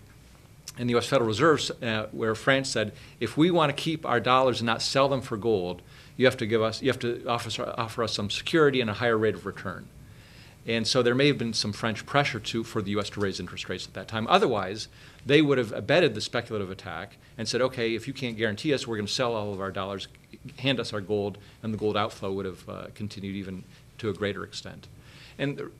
and the U.S. Federal Reserve, where France said, if we want to keep our dollars and not sell them for gold, you have to offer us some security and a higher rate of return. And so there may have been some French pressure for the U.S. to raise interest rates at that time. Otherwise, they would have abetted the speculative attack and said, okay, if you can't guarantee us, we're going to sell all of our dollars, hand us our gold, and the gold outflow would have continued even to a greater extent. And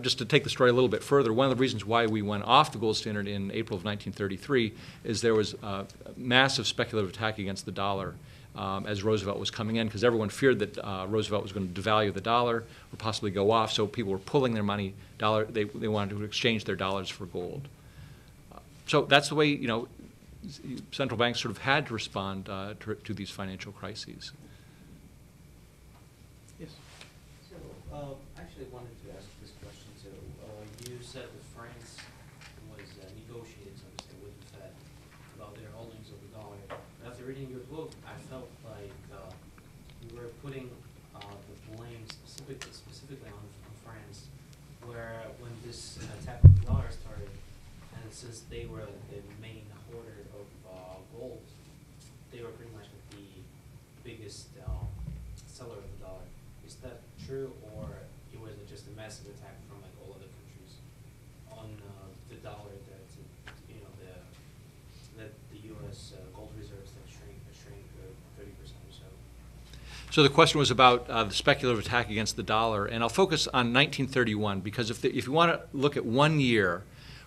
just to take the story a little bit further, one of the reasons why we went off the gold standard in April of 1933 is there was a massive speculative attack against the dollar as Roosevelt was coming in, because everyone feared that Roosevelt was going to devalue the dollar or possibly go off, so people were pulling their money, they wanted to exchange their dollars for gold. So that's the way, central banks sort of had to respond to these financial crises. Yes. So, actually wanted to ask this question too. You said that France was negotiating something with the Fed about their holdings of the dollar. After reading your book, I felt like you were putting the blame specifically on France, where when this attack on the dollar started, and since they were the main hoarder of gold, they were pretty much the biggest seller of the dollar. Is that true, or it was a just a massive attack from like all other countries on the dollar that that the U.S. Gold reserves that shrank 30% or so. So the question was about the speculative attack against the dollar, and I'll focus on 1931 because if you want to look at 1 year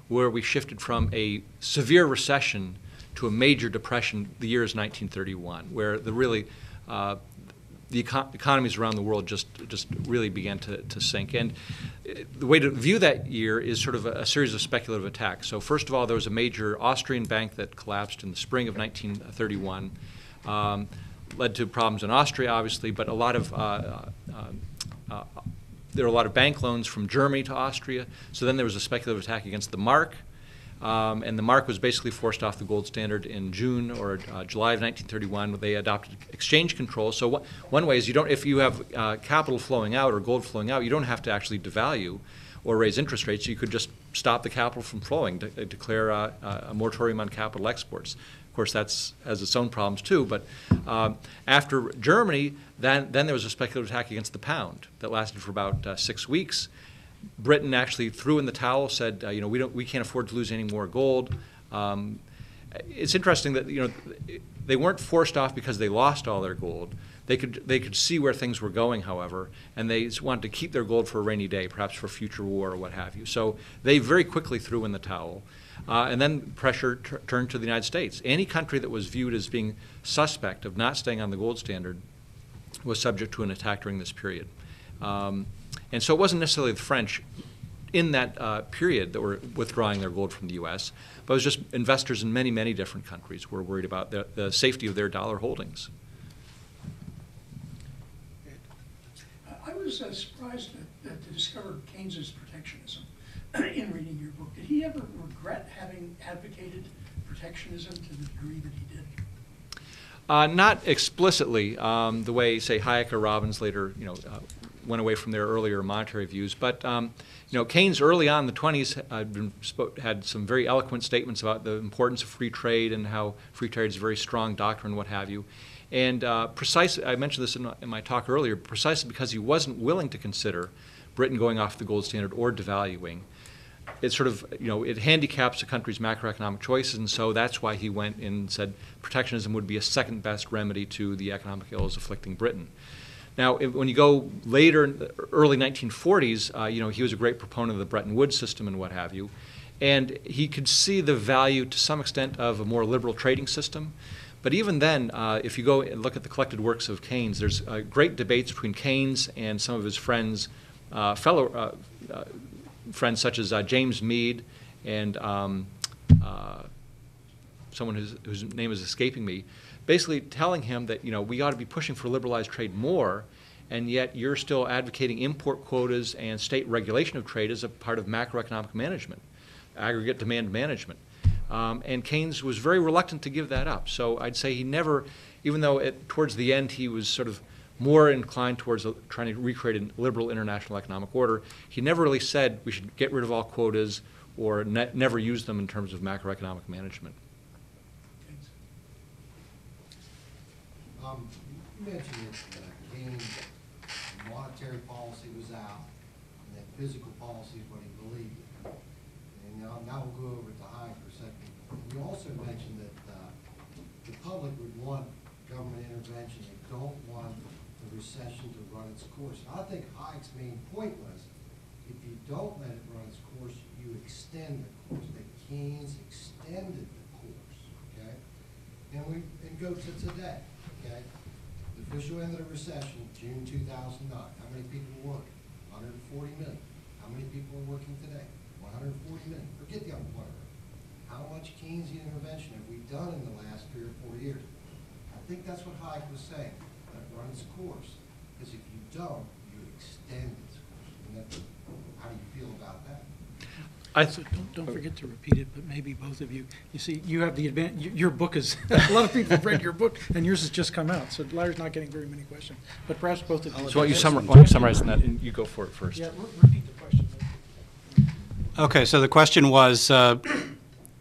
where we shifted from a severe recession to a major depression, the year is 1931, where the economies around the world just really began to sink. And the way to view that year is sort of a series of speculative attacks. So first of all, there was a major Austrian bank that collapsed in the spring of 1931. Led to problems in Austria, obviously, but a lot of there were a lot of bank loans from Germany to Austria. So then there was a speculative attack against the mark, and the mark was basically forced off the gold standard in June or July of 1931. They adopted exchange control. So one way is if you have capital flowing out or gold flowing out, you don't have to actually devalue or raise interest rates. You could just stop the capital from flowing, declare a moratorium on capital exports. Of course, that has its own problems too, but after Germany, then there was a speculative attack against the pound that lasted for about 6 weeks. Britain actually threw in the towel, said, we can't afford to lose any more gold. It's interesting that they weren't forced off because they lost all their gold. They could see where things were going, however, and they wanted to keep their gold for a rainy day, perhaps for future war or what have you. So they very quickly threw in the towel. And then pressure turned to the United States. Any country that was viewed as being suspect of not staying on the gold standard was subject to an attack during this period. And so it wasn't necessarily the French in that period that were withdrawing their gold from the U.S., but it was just investors in many, many different countries who were worried about the safety of their dollar holdings. I was surprised to discover Keynes's protectionism in reading your book. Did he ever regret having advocated protectionism to the degree that he did? Not explicitly, the way, say, Hayek or Robbins later, went away from their earlier monetary views. But Keynes early on in the 20s had some very eloquent statements about the importance of free trade and how free trade is a very strong doctrine, what have you. And precisely, I mentioned this in my talk earlier, precisely because he wasn't willing to consider Britain going off the gold standard or devaluing. It sort of, it handicaps a country's macroeconomic choices, and so that's why he went and said protectionism would be a second best remedy to the economic ills afflicting Britain. Now, when you go later, in the early 1940s, he was a great proponent of the Bretton Woods system and what have you, and he could see the value to some extent of a more liberal trading system. But even then, if you go and look at the collected works of Keynes, there's great debates between Keynes and some of his friends, friends such as James Mead and someone whose name is escaping me, basically telling him that we ought to be pushing for liberalized trade more, and yet you're still advocating import quotas and state regulation of trade as a part of macroeconomic management, aggregate demand management. And Keynes was very reluctant to give that up. So I'd say he never, even though towards the end he was sort of more inclined towards trying to recreate a liberal international economic order, he never really said we should get rid of all quotas or never use them in terms of macroeconomic management. You mentioned that Keynes' monetary policy was out and that physical policy is what he believed in. And now we'll go over to Hayek for a second. You also mentioned that the public would want government intervention. They don't want the recession to run its course. I think Hayek's main point was if you don't let it run its course, you extend the course. That Keynes extended the course, okay? And go to today, okay? The official end of the recession, June 2009. How many people were working? 140 million. How many people are working today? 140 million. Forget the unemployment rate. How much Keynesian intervention have we done in the last 3 or 4 years? I think that's what Hayek was saying. Let it run its course. Because if you don't, you extend its course. And how do you feel about that? So don't forget to repeat it, but maybe both of you. You see, you have the advantage. Your book is, a lot of people have read your book, and yours has just come out. So Larry's not getting very many questions. But perhaps both of you. So why don't you summarize that, and you go for it first. Yeah, repeat the question. Okay, so the question was,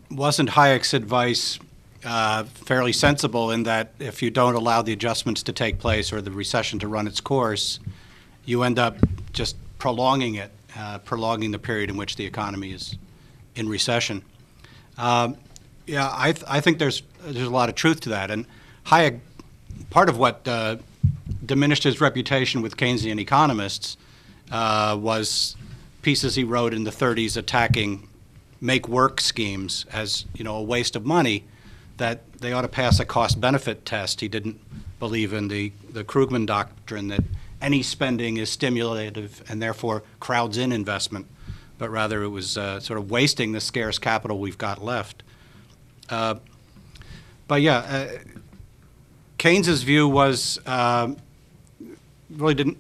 wasn't Hayek's advice fairly sensible in that if you don't allow the adjustments to take place or the recession to run its course, you end up just prolonging it, prolonging the period in which the economy is in recession. Yeah, I think there's a lot of truth to that. And Hayek, part of what diminished his reputation with Keynesian economists was pieces he wrote in the 30s attacking make-work schemes as, you know, a waste of money, that they ought to pass a cost-benefit test. He didn't believe in the Krugman doctrine that any spending is stimulative and therefore crowds in investment, but rather it was sort of wasting the scarce capital we've got left. But yeah, Keynes's view was really didn't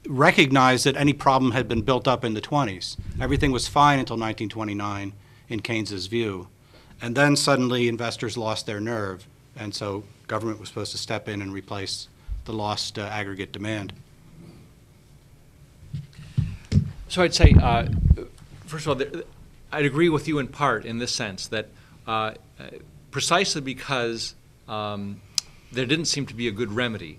recognize that any problem had been built up in the 20s. Everything was fine until 1929 in Keynes's view. And then suddenly investors lost their nerve, and so government was supposed to step in and replace the lost aggregate demand. So I'd say, first of all, I'd agree with you in part in this sense that precisely because there didn't seem to be a good remedy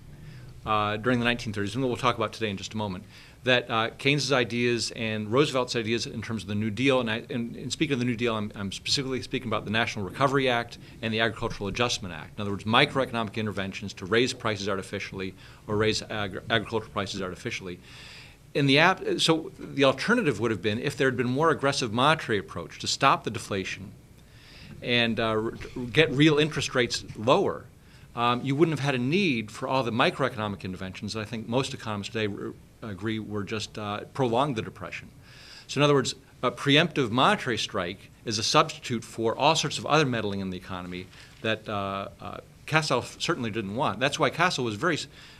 during the 1930s, and we'll talk about today in just a moment, that Keynes's ideas and Roosevelt's ideas in terms of the New Deal, and speaking of the New Deal, I'm specifically speaking about the National Recovery Act and the Agricultural Adjustment Act. In other words, microeconomic interventions to raise prices artificially or raise agricultural prices artificially. So the alternative would have been if there had been more aggressive monetary approach to stop the deflation and get real interest rates lower. You wouldn't have had a need for all the microeconomic interventions that I think most economists today agree were just prolonged the Depression. So in other words, a preemptive monetary strike is a substitute for all sorts of other meddling in the economy that Cassel certainly didn't want. That's why Cassel was very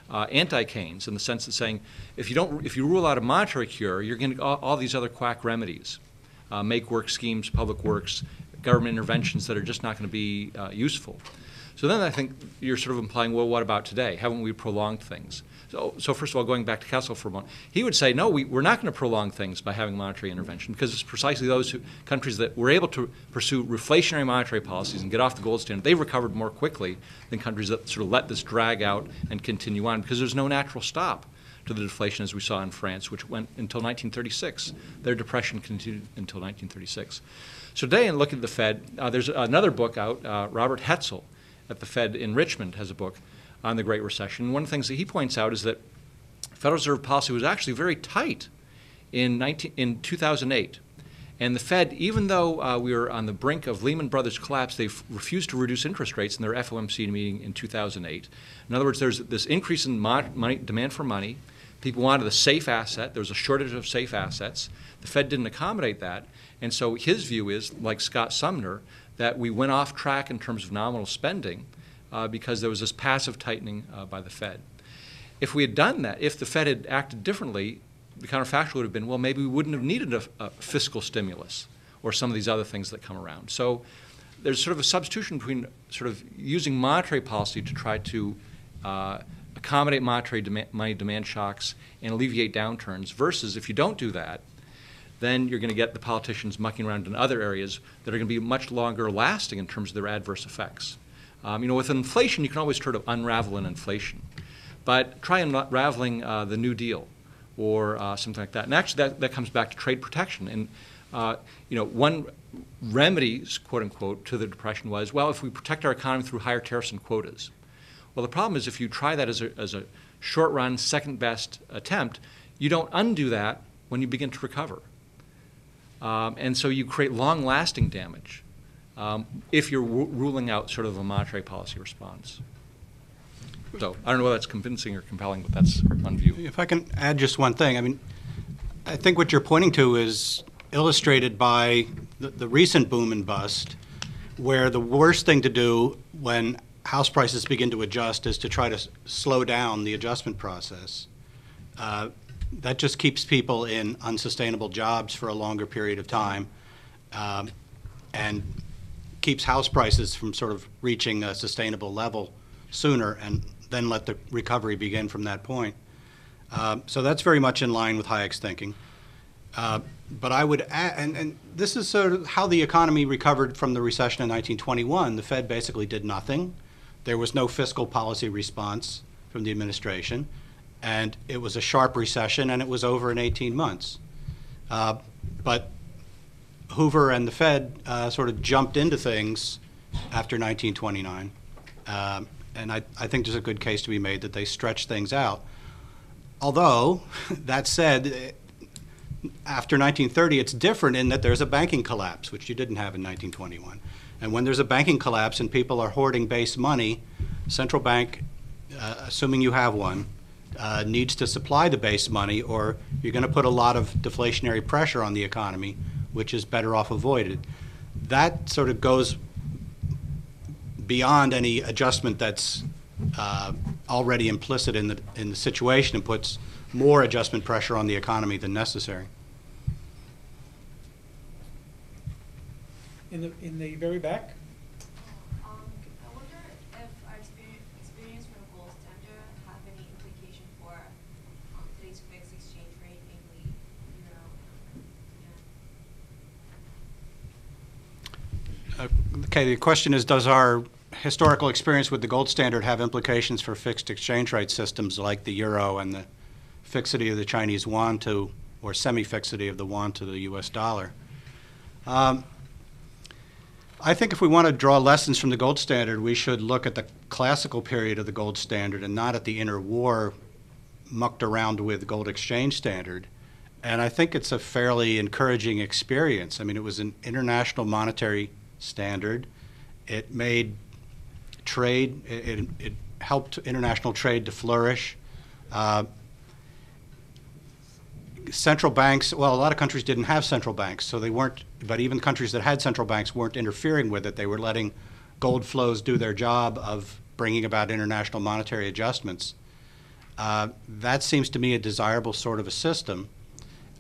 anti-Keynes in the sense of saying, if you rule out a monetary cure, you're going to get all these other quack remedies, make-work schemes, public works, government interventions that are just not going to be useful. So then I think you're sort of implying, well, what about today? Haven't we prolonged things? So first of all, going back to Cassel for a moment, he would say, no, we're not going to prolong things by having monetary intervention because it's precisely those countries that were able to pursue reflationary monetary policies and get off the gold standard, they recovered more quickly than countries that sort of let this drag out and continue on because there's no natural stop to the deflation as we saw in France, which went until 1936. Their depression continued until 1936. So today, in looking at the Fed, there's another book out, Robert Hetzel at the Fed in Richmond has a book on the Great Recession. One of the things that he points out is that Federal Reserve policy was actually very tight in 2008. And the Fed, even though we were on the brink of Lehman Brothers collapse, they refused to reduce interest rates in their FOMC meeting in 2008. In other words, there's this increase in demand for money. People wanted a safe asset. There was a shortage of safe assets. The Fed didn't accommodate that. And so his view is, like Scott Sumner, that we went off track in terms of nominal spending because there was this passive tightening by the Fed. If we had done that, if the Fed had acted differently, the counterfactual would have been, well, maybe we wouldn't have needed a fiscal stimulus or some of these other things that come around. So there's sort of a substitution between sort of using monetary policy to try to accommodate monetary money demand shocks and alleviate downturns versus if you don't do that, then you're going to get the politicians mucking around in other areas that are going to be much longer lasting in terms of their adverse effects. With inflation, you can always try to unravel an inflation. But try unraveling the New Deal or something like that. And actually, that comes back to trade protection. And one remedy, quote unquote, to the Depression was, well, if we protect our economy through higher tariffs and quotas. Well, the problem is if you try that as a short-run, second-best attempt, you don't undo that when you begin to recover. And so you create long-lasting damage if you're ruling out sort of a monetary policy response. So I don't know whether that's convincing or compelling, but that's one view. If I can add just one thing, I mean, I think what you're pointing to is illustrated by the recent boom and bust, where the worst thing to do when house prices begin to adjust is to try to slow down the adjustment process. That just keeps people in unsustainable jobs for a longer period of time and keeps house prices from sort of reaching a sustainable level sooner and then let the recovery begin from that point. So that's very much in line with Hayek's thinking. But I would add, and this is sort of how the economy recovered from the recession in 1921. The Fed basically did nothing. There was no fiscal policy response from the administration. and it was a sharp recession, and it was over in 18 months. But Hoover and the Fed sort of jumped into things after 1929, and I think there's a good case to be made that they stretched things out. Although, that said, after 1930, it's different in that there's a banking collapse, which you didn't have in 1921. And when there's a banking collapse and people are hoarding base money, central bank, assuming you have one, needs to supply the base money, or you're going to put a lot of deflationary pressure on the economy, which is better off avoided. That sort of goes beyond any adjustment that's already implicit in the situation and puts more adjustment pressure on the economy than necessary. In the very back? I wonder if our experience from the gold standard have any implication for today's fixed exchange rate, namely euro. Okay, the question is, does our historical experience with the gold standard have implications for fixed exchange rate systems like the euro and the fixity of the Chinese yuan to, or semi-fixity of the yuan to the US dollar? I think if we want to draw lessons from the gold standard, we should look at the classical period of the gold standard and not at the interwar mucked around with gold exchange standard. And I think it's a fairly encouraging experience. I mean, it was an international monetary standard. It made trade, it helped international trade to flourish. Central banks, well, a lot of countries didn't have central banks, so they weren't, but even countries that had central banks weren't interfering with it. They were letting gold flows do their job of bringing about international monetary adjustments. That seems to me a desirable sort of a system.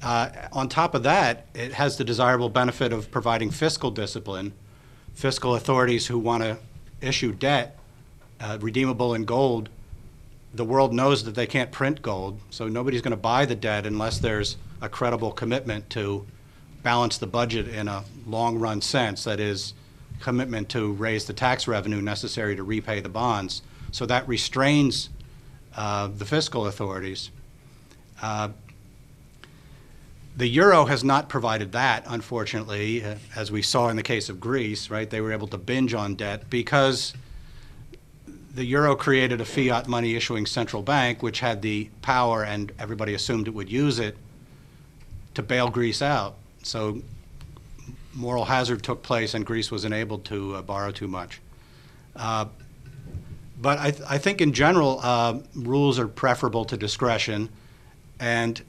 On top of that, it has the desirable benefit of providing fiscal discipline. Fiscal authorities who want to issue debt redeemable in gold, the world knows that they can't print gold, so nobody's going to buy the debt unless there's a credible commitment to balance the budget in a long-run sense, that is, commitment to raise the tax revenue necessary to repay the bonds. So that restrains the fiscal authorities. The euro has not provided that, unfortunately, as we saw in the case of Greece, right? They were able to binge on debt because the euro created a fiat money issuing central bank, which had the power, and everybody assumed it would use it, to bail Greece out. So moral hazard took place, and Greece was enabled to borrow too much. But I think in general, rules are preferable to discretion. And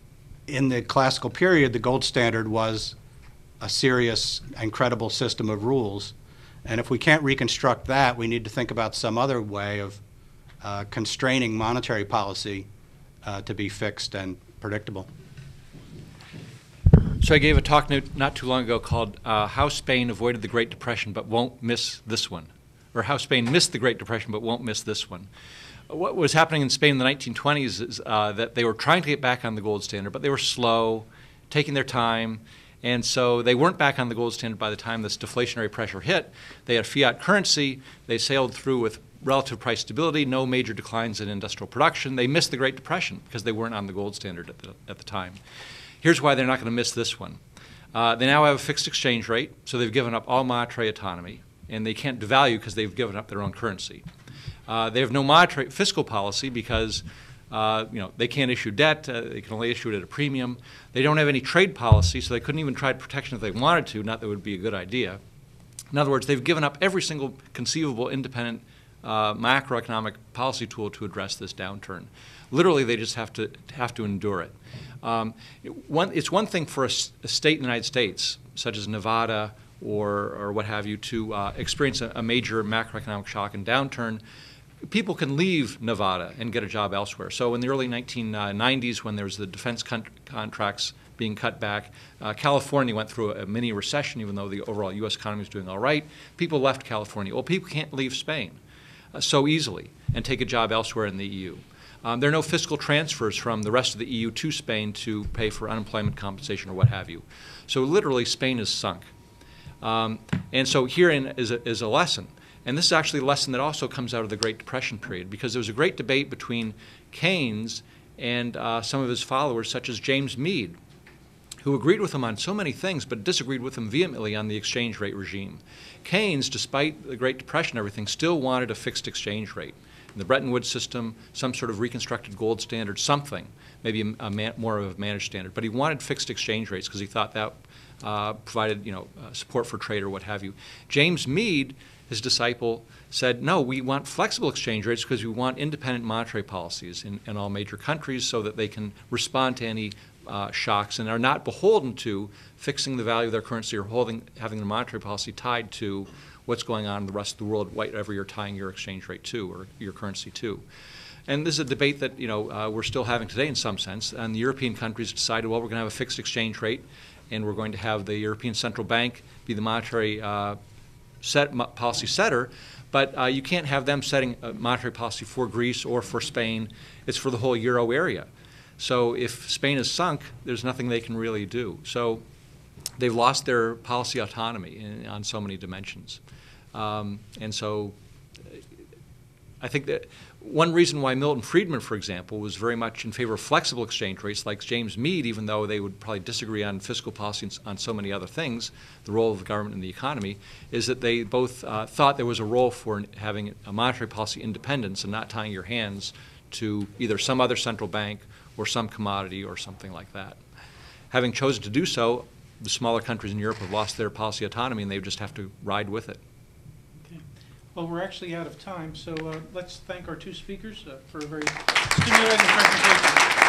in the classical period, the gold standard was a serious and credible system of rules. And if we can't reconstruct that, we need to think about some other way of constraining monetary policy to be fixed and predictable. So I gave a talk not too long ago called How Spain Avoided the Great Depression but Won't Miss This One, or How Spain Missed the Great Depression but Won't Miss This One. What was happening in Spain in the 1920s is that they were trying to get back on the gold standard, but they were slow, taking their time, and so they weren't back on the gold standard by the time this deflationary pressure hit. They had fiat currency. They sailed through with relative price stability, no major declines in industrial production. They missed the Great Depression because they weren't on the gold standard at the time. Here's why they're not going to miss this one. They now have a fixed exchange rate, so they've given up all monetary autonomy, and they can't devalue because they've given up their own currency. They have no monetary fiscal policy because they can't issue debt. They can only issue it at a premium. They don't have any trade policy, so they couldn't even try protection if they wanted to. Not that it would be a good idea. In other words, they've given up every single conceivable independent macroeconomic policy tool to address this downturn. Literally, they just have to endure it. It's one thing for a state in the United States, such as Nevada or what have you, to experience a major macroeconomic shock and downturn. People can leave Nevada and get a job elsewhere. So in the early 1990s, when there was the defense contracts being cut back, California went through a mini recession, even though the overall U.S. economy was doing all right. People left California. Well, people can't leave Spain so easily and take a job elsewhere in the EU. There are no fiscal transfers from the rest of the EU to Spain to pay for unemployment compensation or what have you. So literally, Spain is sunk. And so herein is a lesson. And this is actually a lesson that also comes out of the Great Depression period, because there was a great debate between Keynes and some of his followers, such as James Meade, who agreed with him on so many things but disagreed with him vehemently on the exchange rate regime. Keynes, despite the Great Depression and everything, still wanted a fixed exchange rate. In the Bretton Woods system, some sort of reconstructed gold standard, something, maybe more of a managed standard. But he wanted fixed exchange rates because he thought that provided, support for trade or what have you. James Meade, his disciple, said, no, we want flexible exchange rates because we want independent monetary policies in all major countries so that they can respond to any shocks and are not beholden to fixing the value of their currency or having the monetary policy tied to what's going on in the rest of the world, whatever you're tying your exchange rate to or your currency to. And this is a debate that we're still having today in some sense. And the European countries decided, well, we're going to have a fixed exchange rate, and we're going to have the European Central Bank be the monetary policy setter. But you can't have them setting a monetary policy for Greece or for Spain. It's for the whole euro area. So if Spain is sunk, there's nothing they can really do. So they've lost their policy autonomy on so many dimensions. And so I think that one reason why Milton Friedman, for example, was very much in favor of flexible exchange rates, like James Meade, even though they would probably disagree on fiscal policy and on so many other things, the role of the government in the economy, is that they both thought there was a role for having a monetary policy independence and not tying your hands to either some other central bank or some commodity or something like that. Having chosen to do so, the smaller countries in Europe have lost their policy autonomy and they just have to ride with it. Okay. Well, we're actually out of time, so let's thank our two speakers for a very stimulating presentation.